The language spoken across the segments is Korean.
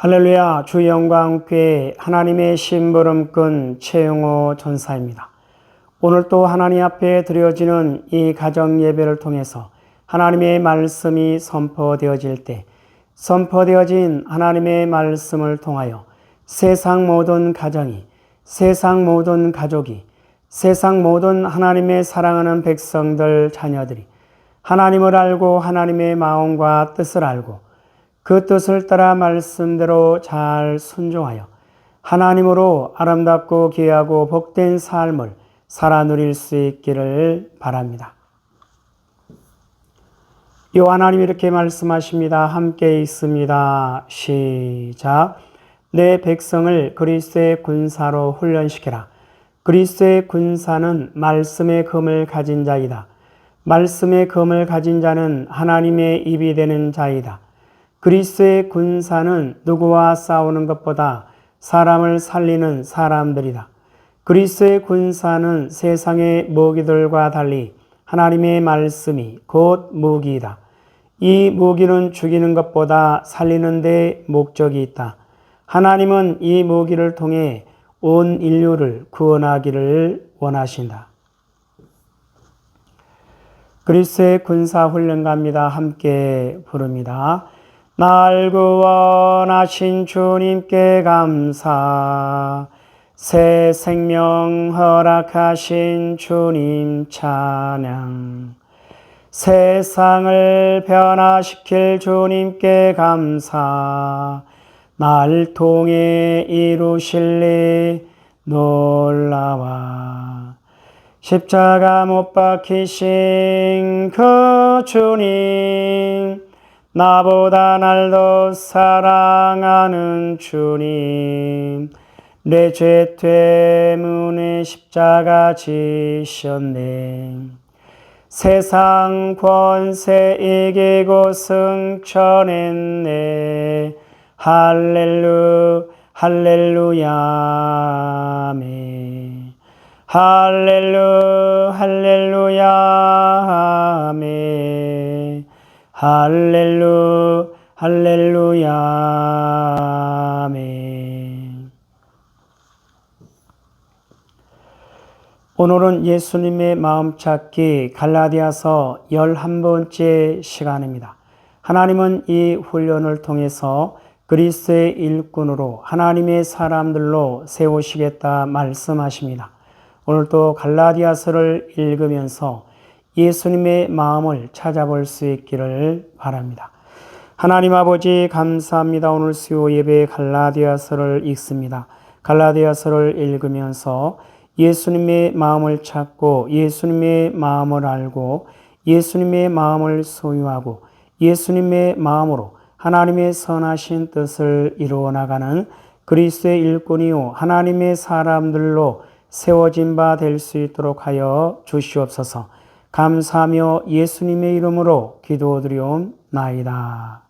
할렐루야. 주 영광교회 하나님의 심부름꾼 최영호 전사입니다. 오늘 또 하나님 앞에 드려지는 이 가정 예배를 통해서 하나님의 말씀이 선포되어질 때 선포되어진 하나님의 말씀을 통하여 세상 모든 가정이, 세상 모든 가족이, 세상 모든 하나님의 사랑하는 백성들 자녀들이 하나님을 알고 하나님의 마음과 뜻을 알고 그 뜻을 따라 말씀대로 잘 순종하여 하나님으로 아름답고 귀하고 복된 삶을 살아 누릴 수 있기를 바랍니다. 요 하나님이 이렇게 말씀하십니다. 함께 있습니다. 시작. 내 백성을 그리스도의 군사로 훈련시키라. 그리스도의 군사는 말씀의 검을 가진 자이다. 말씀의 검을 가진 자는 하나님의 입이 되는 자이다. 그리스도의 군사는 누구와 싸우는 것보다 사람을 살리는 사람들이다. 그리스도의 군사는 세상의 무기들과 달리 하나님의 말씀이 곧 무기이다. 이 무기는 죽이는 것보다 살리는 데 목적이 있다. 하나님은 이 무기를 통해 온 인류를 구원하기를 원하신다. 그리스도의 군사훈련가입니다. 함께 부릅니다. 날 구원하신 주님께 감사, 새 생명 허락하신 주님 찬양, 세상을 변화시킬 주님께 감사, 날 통해 이루실 일 놀라와. 십자가 못 박히신 그 주님, 나보다 날 더 사랑하는 주님, 내 죄 때문에 십자가 지셨네. 세상 권세 이기고 승천했네. 할렐루야 아멘. 할렐루야 아멘. 할렐루야 아멘. 오늘은 예수님의 마음 찾기 갈라디아서 11번째 시간입니다. 하나님은 이 훈련을 통해서 그리스도의 일꾼으로 하나님의 사람들로 세우시겠다 말씀하십니다. 오늘도 갈라디아서를 읽으면서 예수님의 마음을 찾아볼 수 있기를 바랍니다. 하나님 아버지 감사합니다. 오늘 수요 예배 갈라디아서를 읽습니다. 갈라디아서를 읽으면서 예수님의 마음을 찾고 예수님의 마음을 알고 예수님의 마음을 소유하고 예수님의 마음으로 하나님의 선하신 뜻을 이루어 나가는 그리스도의 일꾼이요 하나님의 사람들로 세워진 바 될 수 있도록 하여 주시옵소서. 감사하며 예수님의 이름으로 기도드리옵나이다.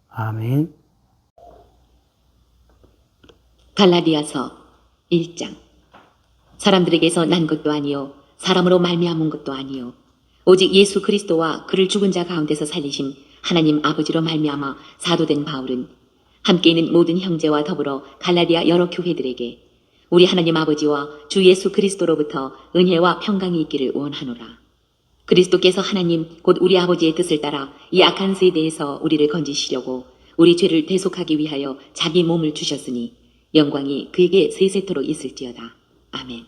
아멘. 갈라디아서 1장. 사람들에게서 난 것도 아니요 사람으로 말미암은 것도 아니요 오직 예수 그리스도와 그를 죽은 자 가운데서 살리신 하나님 아버지로 말미암아 사도된 바울은 함께 있는 모든 형제와 더불어 갈라디아 여러 교회들에게 우리 하나님 아버지와 주 예수 그리스도로부터 은혜와 평강이 있기를 원하노라. 그리스도께서 하나님 곧 우리 아버지의 뜻을 따라 이 악한 세대에서 우리를 건지시려고 우리 죄를 대속하기 위하여 자기 몸을 주셨으니 영광이 그에게 세세토록 있을지어다. 아멘.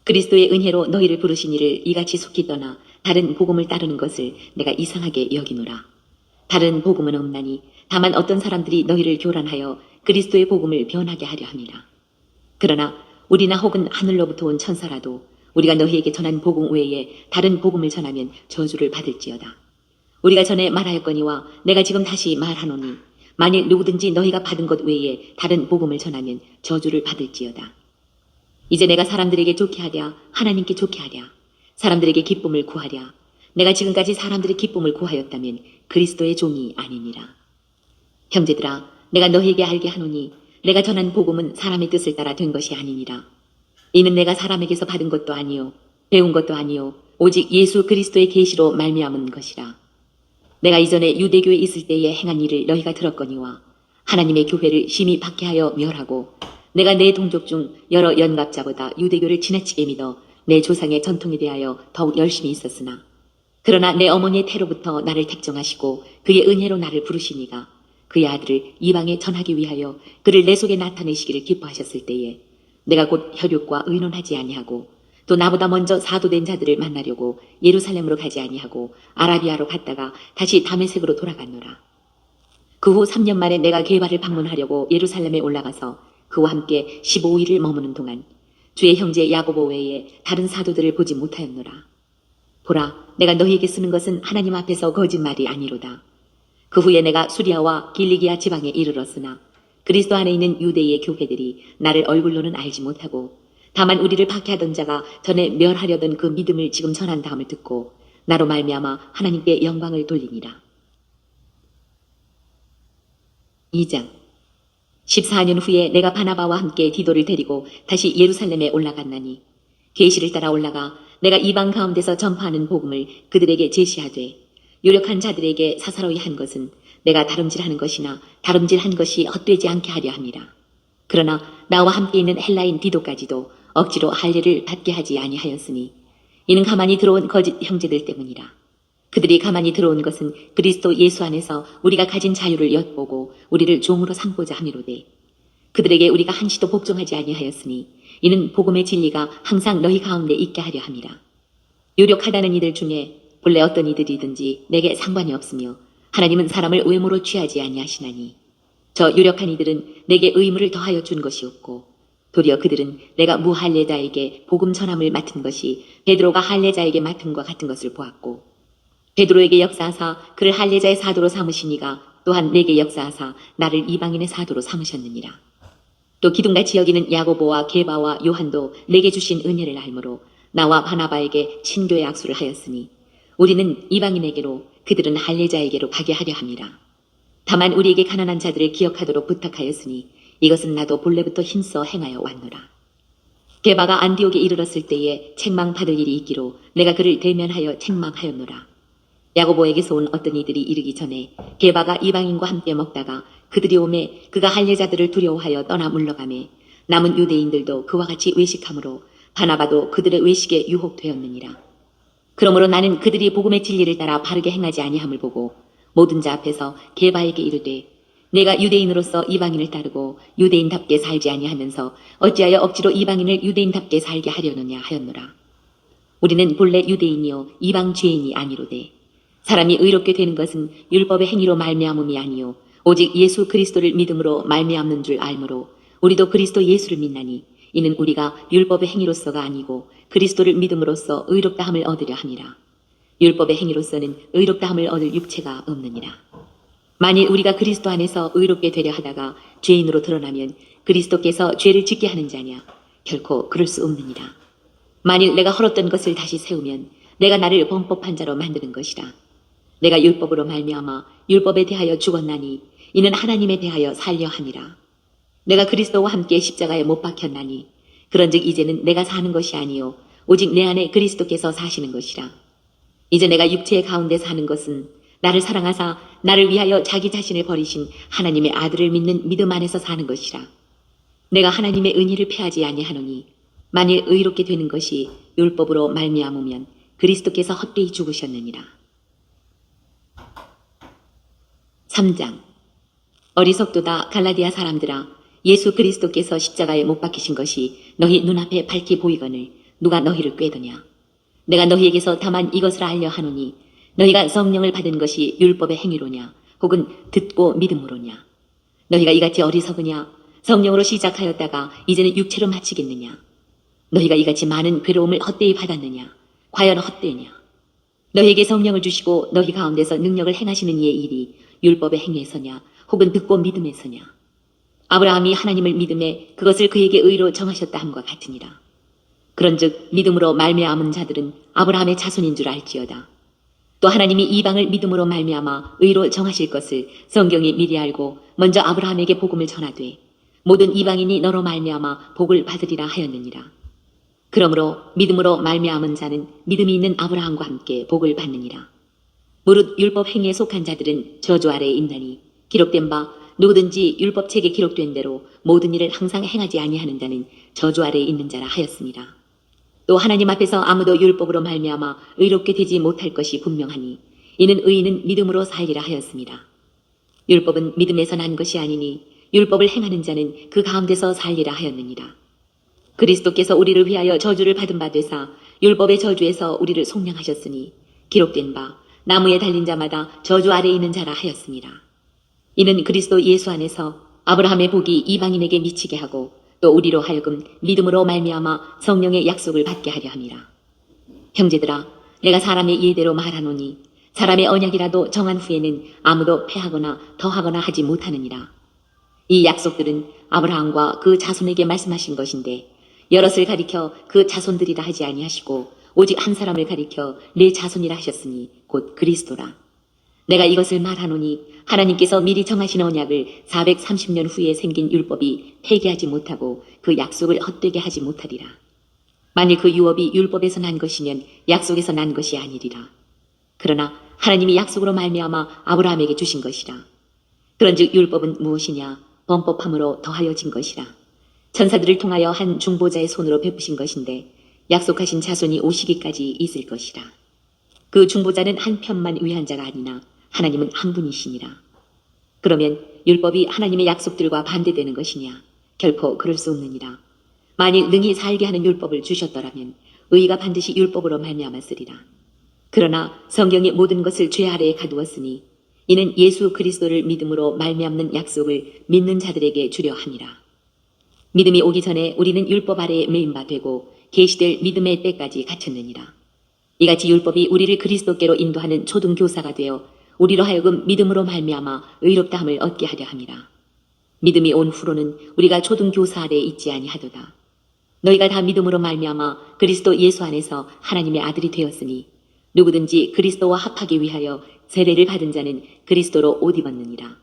그리스도의 은혜로 너희를 부르신 이를 이같이 속히 떠나 다른 복음을 따르는 것을 내가 이상하게 여기노라. 다른 복음은 없나니 다만 어떤 사람들이 너희를 교란하여 그리스도의 복음을 변하게 하려 함이라. 그러나 우리나 혹은 하늘로부터 온 천사라도 우리가 너희에게 전한 복음 외에 다른 복음을 전하면 저주를 받을지어다. 우리가 전에 말하였거니와 내가 지금 다시 말하노니 만일 누구든지 너희가 받은 것 외에 다른 복음을 전하면 저주를 받을지어다. 이제 내가 사람들에게 좋게 하랴 하나님께 좋게 하랴 사람들에게 기쁨을 구하랴 내가 지금까지 사람들의 기쁨을 구하였다면 그리스도의 종이 아니니라. 형제들아 내가 너희에게 알게 하노니 내가 전한 복음은 사람의 뜻을 따라 된 것이 아니니라. 이는 내가 사람에게서 받은 것도 아니요 배운 것도 아니요 오직 예수 그리스도의 계시로 말미암은 것이라. 내가 이전에 유대교에 있을 때에 행한 일을 너희가 들었거니와 하나님의 교회를 심히 박해하여 멸하고 내가 내 동족 중 여러 연갑자보다 유대교를 지나치게 믿어 내 조상의 전통에 대하여 더욱 열심히 있었으나 그러나 내 어머니의 태로부터 나를 택정하시고 그의 은혜로 나를 부르시니가 그의 아들을 이방에 전하기 위하여 그를 내 속에 나타내시기를 기뻐하셨을 때에 내가 곧 혈육과 의논하지 아니하고 또 나보다 먼저 사도된 자들을 만나려고 예루살렘으로 가지 아니하고 아라비아로 갔다가 다시 다메섹으로 돌아갔노라. 그 후 3년 만에 내가 게바를 방문하려고 예루살렘에 올라가서 그와 함께 15일을 머무는 동안 주의 형제 야고보 외에 다른 사도들을 보지 못하였노라. 보라, 내가 너희에게 쓰는 것은 하나님 앞에서 거짓말이 아니로다. 그 후에 내가 수리아와 길리기아 지방에 이르렀으나 그리스도 안에 있는 유대의 교회들이 나를 얼굴로는 알지 못하고 다만 우리를 박해하던 자가 전에 멸하려던 그 믿음을 지금 전한 다음을 듣고 나로 말미암아 하나님께 영광을 돌리니라. 2장 14년 후에 내가 바나바와 함께 디도를 데리고 다시 예루살렘에 올라갔나니 계시를 따라 올라가 내가 이방 가운데서 전파하는 복음을 그들에게 제시하되 유력한 자들에게 사사로이 한 것은 내가 다름질하는 것이나 다름질한 것이 헛되지 않게 하려 함이라. 그러나 나와 함께 있는 헬라인 디도까지도 억지로 할례를 받게 하지 아니하였으니 이는 가만히 들어온 거짓 형제들 때문이라. 그들이 가만히 들어온 것은 그리스도 예수 안에서 우리가 가진 자유를 엿보고 우리를 종으로 삼고자 함이로되 그들에게 우리가 한시도 복종하지 아니하였으니 이는 복음의 진리가 항상 너희 가운데 있게 하려 함이라. 유력하다는 이들 중에 본래 어떤 이들이든지 내게 상관이 없으며 하나님은 사람을 외모로 취하지 아니하시나니 저 유력한 이들은 내게 의무를 더하여 준 것이 없고 도리어 그들은 내가 무할례자에게 복음 전함을 맡은 것이 베드로가 할례자에게 맡음과 같은 것을 보았고 베드로에게 역사하사 그를 할례자의 사도로 삼으시니가 또한 내게 역사하사 나를 이방인의 사도로 삼으셨느니라. 또 기둥같이 여기는 야고보와 게바와 요한도 내게 주신 은혜를 알므로 나와 바나바에게 친교의 악수를 하였으니 우리는 이방인에게로 그들은 할례자에게로 가게 하려 함이라. 다만 우리에게 가난한 자들을 기억하도록 부탁하였으니 이것은 나도 본래부터 힘써 행하여 왔노라. 게바가 안디옥에 이르렀을 때에 책망받을 일이 있기로 내가 그를 대면하여 책망하였노라. 야고보에게서 온 어떤 이들이 이르기 전에 게바가 이방인과 함께 먹다가 그들이 오매 그가 할례자들을 두려워하여 떠나 물러가매 남은 유대인들도 그와 같이 외식하므로 바나바도 그들의 외식에 유혹되었느니라. 그러므로 나는 그들이 복음의 진리를 따라 바르게 행하지 아니함을 보고 모든 자 앞에서 게바에게 이르되 내가 유대인으로서 이방인을 따르고 유대인답게 살지 아니하면서 어찌하여 억지로 이방인을 유대인답게 살게 하려느냐 하였노라. 우리는 본래 유대인이요 이방 죄인이 아니로되 사람이 의롭게 되는 것은 율법의 행위로 말미암음이 아니요 오직 예수 그리스도를 믿음으로 말미암는 줄 알므로 우리도 그리스도 예수를 믿나니 이는 우리가 율법의 행위로서가 아니고 그리스도를 믿음으로써 의롭다함을 얻으려 함이라. 율법의 행위로서는 의롭다함을 얻을 육체가 없느니라. 만일 우리가 그리스도 안에서 의롭게 되려 하다가 죄인으로 드러나면 그리스도께서 죄를 짓게 하는 자냐? 결코 그럴 수 없느니라. 만일 내가 헐었던 것을 다시 세우면 내가 나를 범법한 자로 만드는 것이라. 내가 율법으로 말미암아 율법에 대하여 죽었나니 이는 하나님에 대하여 살려 함이라. 내가 그리스도와 함께 십자가에 못 박혔나니 그런즉 이제는 내가 사는 것이 아니요 오직 내 안에 그리스도께서 사시는 것이라. 이제 내가 육체의 가운데 사는 것은 나를 사랑하사 나를 위하여 자기 자신을 버리신 하나님의 아들을 믿는 믿음 안에서 사는 것이라. 내가 하나님의 은혜를 패하지 아니하노니 만일 의롭게 되는 것이 율법으로 말미암으면 그리스도께서 헛되이 죽으셨느니라. 3장 어리석도다 갈라디아 사람들아 예수 그리스도께서 십자가에 못 박히신 것이 너희 눈앞에 밝히 보이거늘 누가 너희를 꾀더냐. 내가 너희에게서 다만 이것을 알려 하노니 너희가 성령을 받은 것이 율법의 행위로냐 혹은 듣고 믿음으로냐. 너희가 이같이 어리석으냐. 성령으로 시작하였다가 이제는 육체로 마치겠느냐. 너희가 이같이 많은 괴로움을 헛되이 받았느냐. 과연 헛되냐. 너희에게 성령을 주시고 너희 가운데서 능력을 행하시는 이의 일이 율법의 행위에서냐 혹은 듣고 믿음에서냐. 아브라함이 하나님을 믿음에 그것을 그에게 의로 정하셨다 함과 같으니라. 그런즉 믿음으로 말미암은 자들은 아브라함의 자손인 줄 알지어다. 또 하나님이 이방을 믿음으로 말미암아 의로 정하실 것을 성경이 미리 알고 먼저 아브라함에게 복음을 전하되 모든 이방인이 너로 말미암아 복을 받으리라 하였느니라. 그러므로 믿음으로 말미암은 자는 믿음이 있는 아브라함과 함께 복을 받느니라. 무릇 율법 행위에 속한 자들은 저주 아래에 있나니 기록된 바 누구든지 율법책에 기록된 대로 모든 일을 항상 행하지 아니하는 자는 저주 아래에 있는 자라 하였습니다. 또 하나님 앞에서 아무도 율법으로 말미암아 의롭게 되지 못할 것이 분명하니 이는 의인은 믿음으로 살리라 하였습니다. 율법은 믿음에서 난 것이 아니니 율법을 행하는 자는 그 가운데서 살리라 하였느니라. 그리스도께서 우리를 위하여 저주를 받은 바 되사 율법의 저주에서 우리를 속량하셨으니 기록된 바 나무에 달린 자마다 저주 아래에 있는 자라 하였습니다. 이는 그리스도 예수 안에서 아브라함의 복이 이방인에게 미치게 하고 또 우리로 하여금 믿음으로 말미암아 성령의 약속을 받게 하려 함이라. 형제들아, 내가 사람의 예대로 말하노니 사람의 언약이라도 정한 후에는 아무도 패하거나 더하거나 하지 못하느니라. 이 약속들은 아브라함과 그 자손에게 말씀하신 것인데 여럿을 가리켜 그 자손들이라 하지 아니하시고 오직 한 사람을 가리켜 내 자손이라 하셨으니 곧 그리스도라. 내가 이것을 말하노니 하나님께서 미리 정하신 언약을 430년 후에 생긴 율법이 폐기하지 못하고 그 약속을 헛되게 하지 못하리라. 만일 그 유업이 율법에서 난 것이면 약속에서 난 것이 아니리라. 그러나 하나님이 약속으로 말미암아 아브라함에게 주신 것이라. 그런즉 율법은 무엇이냐? 범법함으로 더하여진 것이라. 천사들을 통하여 한 중보자의 손으로 베푸신 것인데 약속하신 자손이 오시기까지 있을 것이라. 그 중보자는 한 편만 위한 자가 아니나 하나님은 한 분이시니라. 그러면 율법이 하나님의 약속들과 반대되는 것이냐? 결코 그럴 수 없느니라. 만일 능히 살게 하는 율법을 주셨더라면 의가 반드시 율법으로 말미암았으리라. 그러나 성경이 모든 것을 죄 아래에 가두었으니 이는 예수 그리스도를 믿음으로 말미암는 약속을 믿는 자들에게 주려 함이라. 믿음이 오기 전에 우리는 율법 아래에 매인 바 되고 계시될 믿음의 때까지 갇혔느니라. 이같이 율법이 우리를 그리스도께로 인도하는 초등교사가 되어 우리로 하여금 믿음으로 말미암아 의롭다함을 얻게 하려 함이라. 믿음이 온 후로는 우리가 초등교사 아래에 있지 아니하도다. 너희가 다 믿음으로 말미암아 그리스도 예수 안에서 하나님의 아들이 되었으니 누구든지 그리스도와 합하기 위하여 세례를 받은 자는 그리스도로 옷 입었느니라.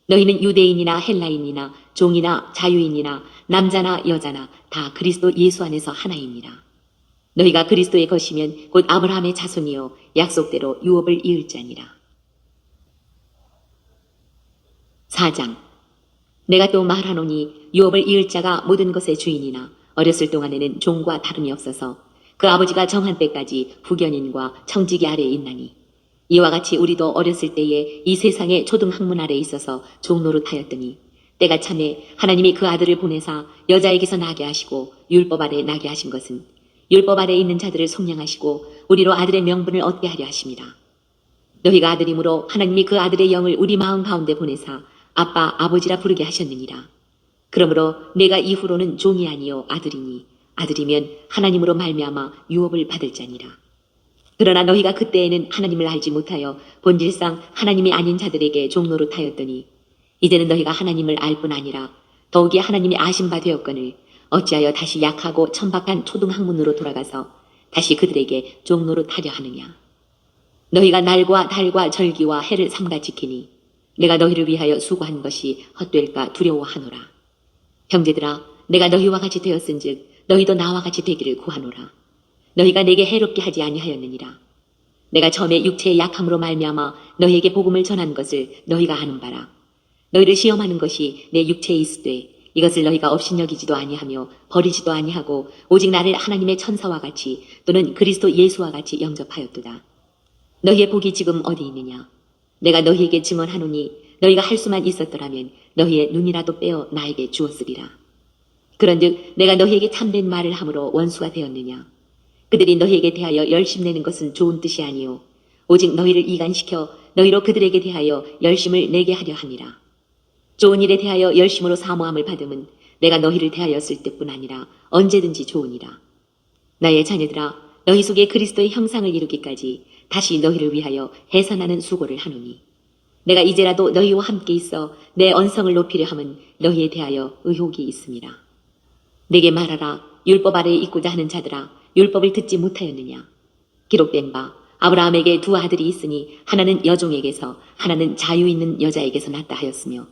너희는 유대인이나 헬라인이나 종이나 자유인이나 남자나 여자나 다 그리스도 예수 안에서 하나이니라. 너희가 그리스도의 것이면 곧 아브라함의 자손이요 약속대로 유업을 이을 자니라. 4장. 내가 또 말하노니 유업을 이을 자가 모든 것의 주인이나 어렸을 동안에는 종과 다름이 없어서 그 아버지가 정한 때까지 후견인과 청지기 아래에 있나니 이와 같이 우리도 어렸을 때에 이 세상의 초등학문 아래에 있어서 종노릇하였더니 때가 참에 하나님이 그 아들을 보내사 여자에게서 나게 하시고 율법 아래 나게 하신 것은 율법 아래에 있는 자들을 속량하시고 우리로 아들의 명분을 얻게 하려 하심이라. 너희가 아들이므로 하나님이 그 아들의 영을 우리 마음 가운데 보내사 아빠 아버지라 부르게 하셨느니라. 그러므로 내가 이후로는 종이 아니요 아들이니 아들이면 하나님으로 말미암아 유업을 받을 자니라. 그러나 너희가 그때에는 하나님을 알지 못하여 본질상 하나님이 아닌 자들에게 종노릇하였더니 이제는 너희가 하나님을 알 뿐 아니라 더욱이 하나님이 아신 바 되었거늘 어찌하여 다시 약하고 천박한 초등학문으로 돌아가서 다시 그들에게 종노릇하려 하느냐. 너희가 날과 달과 절기와 해를 삼가 지키니 내가 너희를 위하여 수고한 것이 헛될까 두려워하노라. 형제들아, 내가 너희와 같이 되었은즉 너희도 나와 같이 되기를 구하노라. 너희가 내게 해롭게 하지 아니하였느니라. 내가 처음에 육체의 약함으로 말미암아 너희에게 복음을 전한 것을 너희가 아는 바라. 너희를 시험하는 것이 내 육체에 있으되 이것을 너희가 업신여기지도 아니하며 버리지도 아니하고 오직 나를 하나님의 천사와 같이 또는 그리스도 예수와 같이 영접하였도다. 너희의 복이 지금 어디 있느냐? 내가 너희에게 증언하노니 너희가 할 수만 있었더라면 너희의 눈이라도 빼어 나에게 주었으리라. 그런즉 내가 너희에게 참된 말을 함으로 원수가 되었느냐? 그들이 너희에게 대하여 열심내는 것은 좋은 뜻이 아니요 오직 너희를 이간시켜 너희로 그들에게 대하여 열심을 내게 하려 함이라. 좋은 일에 대하여 열심으로 사모함을 받음은 내가 너희를 대하였을 때뿐 아니라 언제든지 좋으니라. 나의 자녀들아, 너희 속에 그리스도의 형상을 이루기까지 다시 너희를 위하여 해산하는 수고를 하노니 내가 이제라도 너희와 함께 있어 내 언성을 높이려 함은 너희에 대하여 의혹이 있음이라. 내게 말하라. 율법 아래에 있고자 하는 자들아, 율법을 듣지 못하였느냐? 기록된 바 아브라함에게 두 아들이 있으니 하나는 여종에게서 하나는 자유 있는 여자에게서 났다 하였으며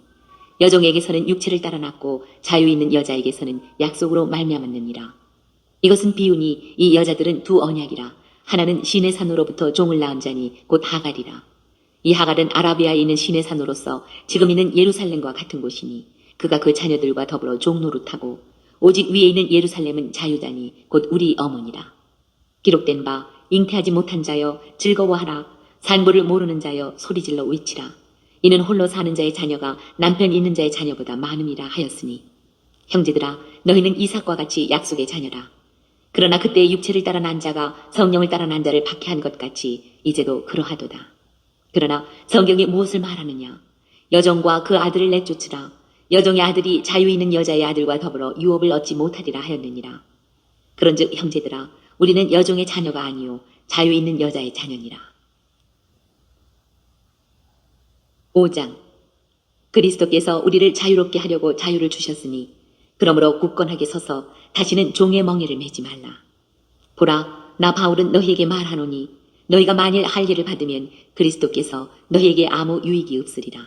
여종에게서는 육체를 따라 났고 자유 있는 여자에게서는 약속으로 말미암았느니라. 이것은 비유니 이 여자들은 두 언약이라. 하나는 시내 산으로부터 종을 낳은 자니 곧 하갈이라. 이 하갈은 아라비아에 있는 신의 산으로서 지금 있는 예루살렘과 같은 곳이니 그가 그 자녀들과 더불어 종노릇하고 오직 위에 있는 예루살렘은 자유다니 곧 우리 어머니라. 기록된 바 잉태하지 못한 자여 즐거워하라. 산부를 모르는 자여 소리질러 외치라. 이는 홀로 사는 자의 자녀가 남편 있는 자의 자녀보다 많음이라 하였으니 형제들아 너희는 이삭과 같이 약속의 자녀라. 그러나 그때 육체를 따라 난 자가 성령을 따라 난 자를 박해한 것 같이 이제도 그러하도다. 그러나 성경이 무엇을 말하느냐? 여종과 그 아들을 내쫓으라. 여종의 아들이 자유 있는 여자의 아들과 더불어 유업을 얻지 못하리라 하였느니라. 그런즉 형제들아 우리는 여종의 자녀가 아니요 자유 있는 여자의 자녀니라. 5장 그리스도께서 우리를 자유롭게 하려고 자유를 주셨으니 그러므로 굳건하게 서서 다시는 종의 멍에를 매지 말라. 보라 나 바울은 너희에게 말하노니 너희가 만일 할례를 받으면 그리스도께서 너희에게 아무 유익이 없으리라.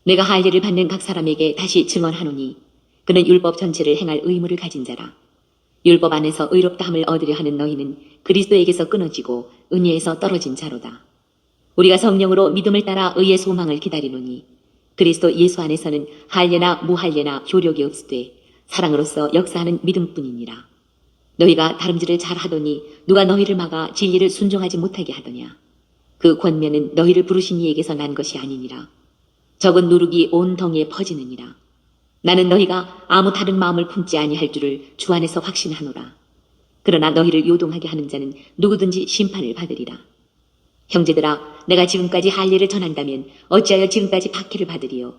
내가 할례를 받는 각 사람에게 다시 증언하노니 그는 율법 전체를 행할 의무를 가진 자라. 율법 안에서 의롭다함을 얻으려 하는 너희는 그리스도에게서 끊어지고 은혜에서 떨어진 자로다. 우리가 성령으로 믿음을 따라 의의 소망을 기다리노니 그리스도 예수 안에서는 할례나 무할례나 효력이 없으되 사랑으로서 역사하는 믿음뿐이니라. 너희가 다름질을 잘하더니 누가 너희를 막아 진리를 순종하지 못하게 하더냐. 그 권면은 너희를 부르신 이에게서 난 것이 아니니라. 적은 누룩이 온 덩이에 퍼지느니라. 나는 너희가 아무 다른 마음을 품지 아니할 줄을 주 안에서 확신하노라. 그러나 너희를 요동하게 하는 자는 누구든지 심판을 받으리라. 형제들아 내가 지금까지 할례를 전한다면 어찌하여 지금까지 박해를 받으리요.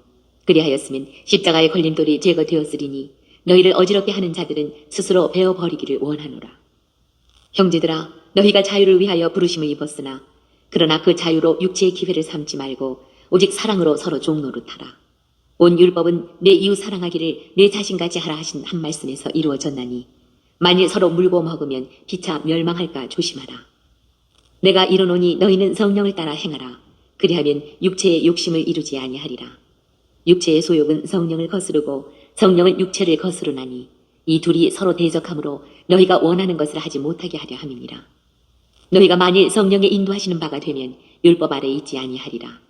그리하였으면 십자가의 걸림돌이 제거되었으리니 너희를 어지럽게 하는 자들은 스스로 베어버리기를 원하노라. 형제들아 너희가 자유를 위하여 부르심을 입었으나 그러나 그 자유로 육체의 기회를 삼지 말고 오직 사랑으로 서로 종노릇하라. 온 율법은 내 이웃 사랑하기를 내 자신같이 하라 하신 한 말씀에서 이루어졌나니 만일 서로 물고 먹으면 피차 멸망할까 조심하라. 내가 이르노니 너희는 성령을 따라 행하라. 그리하면 육체의 욕심을 이루지 아니하리라. 육체의 소욕은 성령을 거스르고 성령은 육체를 거스르나니 이 둘이 서로 대적하므로 너희가 원하는 것을 하지 못하게 하려 함이니라. 너희가 만일 성령의 인도하시는 바가 되면 율법 아래 있지 아니하리라.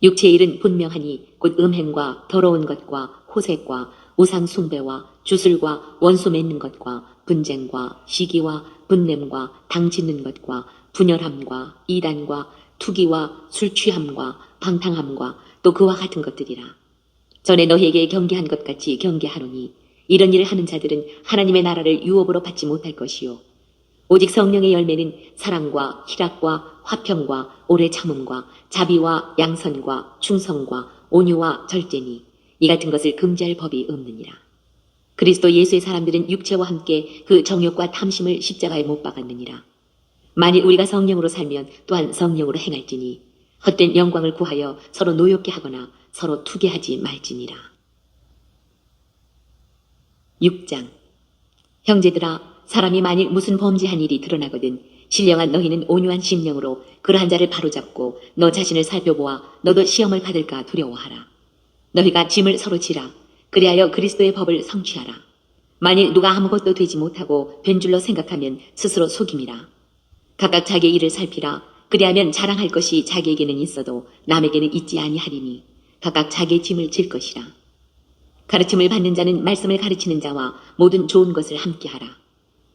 육체의 일은 분명하니 곧 음행과 더러운 것과 호색과 우상 숭배와 주술과 원수 맺는 것과 분쟁과 시기와 분냄과 당 짓는 것과 분열함과 이단과 투기와 술 취함과 방탕함과 또 그와 같은 것들이라. 전에 너희에게 경계한 것 같이 경계하노니 이런 일을 하는 자들은 하나님의 나라를 유업으로 받지 못할 것이요 오직 성령의 열매는 사랑과 희락과 화평과 오래 참음과 자비와 양선과 충성과 온유와 절제니 이 같은 것을 금지할 법이 없느니라. 그리스도 예수의 사람들은 육체와 함께 그 정욕과 탐심을 십자가에 못 박았느니라. 만일 우리가 성령으로 살면 또한 성령으로 행할지니 헛된 영광을 구하여 서로 노엽게 하거나 서로 투게하지 말지니라. 6장 형제들아 사람이 만일 무슨 범죄한 일이 드러나거든 신령한 너희는 온유한 심령으로 그러한 자를 바로잡고 너 자신을 살펴보아 너도 시험을 받을까 두려워하라. 너희가 짐을 서로 지라. 그리하여 그리스도의 법을 성취하라. 만일 누가 아무것도 되지 못하고 된 줄로 생각하면 스스로 속임이라. 각각 자기의 일을 살피라. 그리하면 자랑할 것이 자기에게는 있어도 남에게는 있지 아니하리니 각각 자기의 짐을 질 것이라. 가르침을 받는 자는 말씀을 가르치는 자와 모든 좋은 것을 함께하라.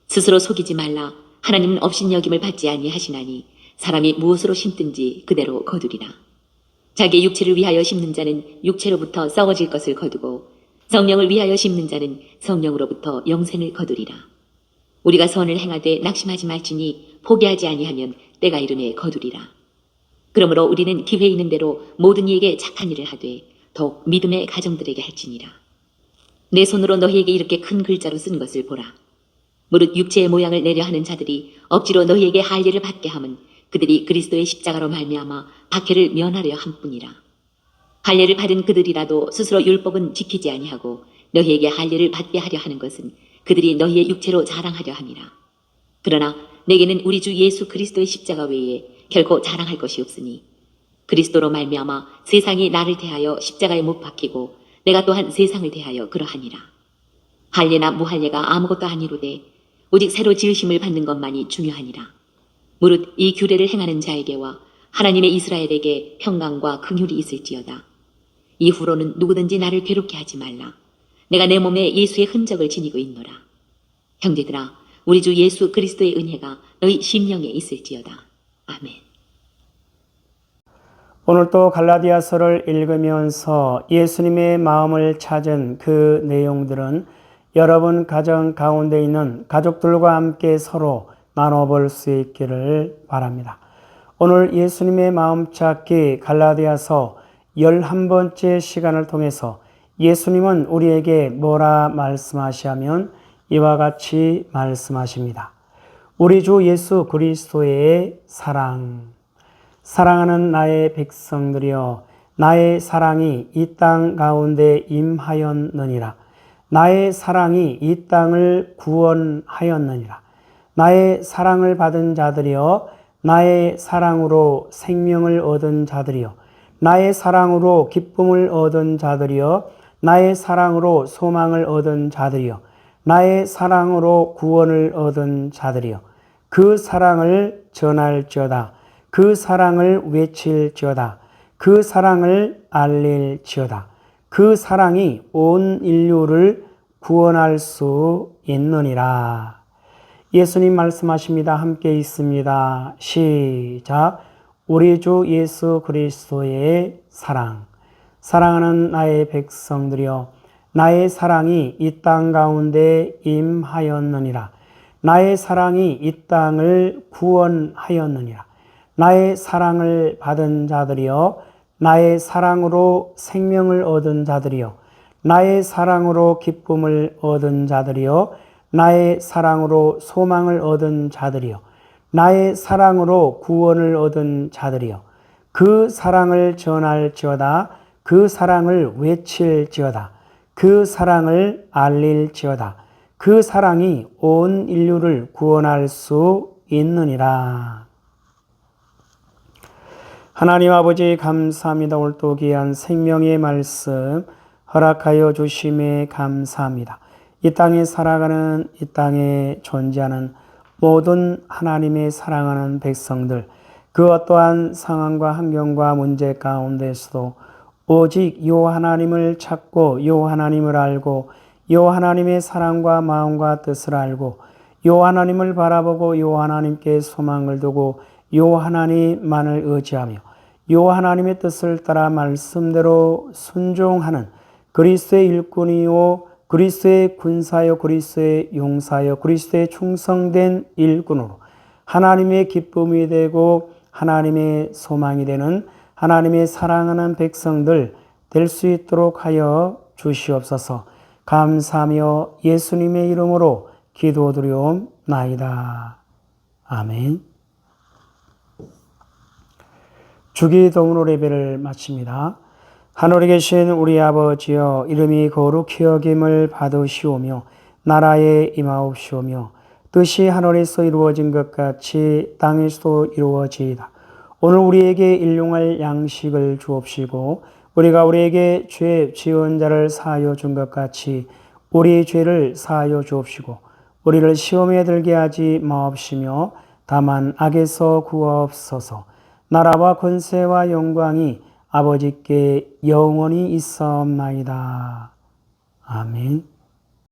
스스로 속이지 말라. 하나님은 업신여김을 받지 아니하시나니 사람이 무엇으로 심든지 그대로 거두리라. 자기의 육체를 위하여 심는 자는 육체로부터 썩어질 것을 거두고 성령을 위하여 심는 자는 성령으로부터 영생을 거두리라. 우리가 선을 행하되 낙심하지 말지니 포기하지 아니하면 때가 이르매 거두리라. 그러므로 우리는 기회 있는 대로 모든 이에게 착한 일을 하되 더욱 믿음의 가정들에게 할지니라. 내 손으로 너희에게 이렇게 큰 글자로 쓴 것을 보라. 무릇 육체의 모양을 내려 하는 자들이 억지로 너희에게 할례를 받게 함은 그들이 그리스도의 십자가로 말미암아 박해를 면하려 함뿐이라. 할례를 받은 그들이라도 스스로 율법은 지키지 아니하고 너희에게 할례를 받게 하려 하는 것은 그들이 너희의 육체로 자랑하려 함이라. 그러나 내게는 우리 주 예수 그리스도의 십자가 외에 결코 자랑할 것이 없으니 그리스도로 말미암아 세상이 나를 대하여 십자가에 못 박히고 내가 또한 세상을 대하여 그러하니라. 할례나 무할례가 아무것도 아니로되 오직 새로 지으심을 받는 것만이 중요하니라. 무릇 이 규례를 행하는 자에게와 하나님의 이스라엘에게 평강과 긍휼이 있을지어다. 이후로는 누구든지 나를 괴롭게 하지 말라. 내가 내 몸에 예수의 흔적을 지니고 있노라. 형제들아, 우리 주 예수 그리스도의 은혜가 너희 심령에 있을지어다. 아멘. 오늘 또 갈라디아서를 읽으면서 예수님의 마음을 찾은 그 내용들은 여러분 가정 가운데 있는 가족들과 함께 서로 나눠볼 수 있기를 바랍니다. 오늘 예수님의 마음 찾기 갈라디아서 11번째 시간을 통해서 예수님은 우리에게 뭐라 말씀하시냐면 이와 같이 말씀하십니다. 우리 주 예수 그리스도의 사랑하는 나의 백성들이여, 나의 사랑이 이 땅 가운데 임하였느니라. 나의 사랑이 이 땅을 구원하였느니라. 나의 사랑을 받은 자들이여, 나의 사랑으로 생명을 얻은 자들이여, 나의 사랑으로 기쁨을 얻은 자들이여, 나의 사랑으로 소망을 얻은 자들이여, 나의 사랑으로 구원을 얻은 자들이여, 그 사랑을 전할지어다. 그 사랑을 외칠지어다. 그 사랑을 알릴지어다. 그 사랑이 온 인류를 구원할 수 있느니라. 예수님 말씀하십니다. 함께 있습니다. 시작. 우리 주 예수 그리스도의 사랑하는 나의 백성들이여, 나의 사랑이 이 땅 가운데 임하였느니라. 나의 사랑이 이 땅을 구원하였느니라. 나의 사랑을 받은 자들이여, 나의 사랑으로 생명을 얻은 자들이여, 나의 사랑으로 기쁨을 얻은 자들이여, 나의 사랑으로 소망을 얻은 자들이여, 나의 사랑으로 구원을 얻은 자들이여, 그 사랑을 전할지어다. 그 사랑을 외칠지어다. 그 사랑을 알릴지어다. 그 사랑이 온 인류를 구원할 수 있느니라. 하나님 아버지 감사합니다. 오늘 또 귀한 생명의 말씀 허락하여 주심에 감사합니다. 이 땅에 살아가는, 이 땅에 존재하는 모든 하나님의 사랑하는 백성들, 그 어떠한 상황과 환경과 문제 가운데서도 오직 요 하나님을 찾고 요 하나님을 알고 요 하나님의 사랑과 마음과 뜻을 알고 요 하나님을 바라보고 요 하나님께 소망을 두고 요 하나님만을 의지하며 요 하나님의 뜻을 따라 말씀대로 순종하는 그리스도의 일꾼이요, 그리스도의 군사요, 그리스도의 용사요, 그리스도의 충성된 일꾼으로 하나님의 기쁨이 되고 하나님의 소망이 되는 하나님의 사랑하는 백성들 될 수 있도록 하여 주시옵소서. 감사하며 예수님의 이름으로 기도드리옵나이다. 아멘. 주기도문으로 예배를 마칩니다. 하늘에 계신 우리 아버지여, 이름이 거룩히 여김을 받으시오며 나라에 임하옵시오며 뜻이 하늘에서 이루어진 것 같이 땅에서도 이루어지이다. 오늘 우리에게 일용할 양식을 주옵시고 우리가 우리에게 죄 지은 자를 사하여 준 것 같이 우리 죄를 사하여 주옵시고 우리를 시험에 들게 하지 마옵시며 다만 악에서 구하옵소서. 나라와 권세와 영광이 아버지께 영원히 있사옵나이다. 아멘.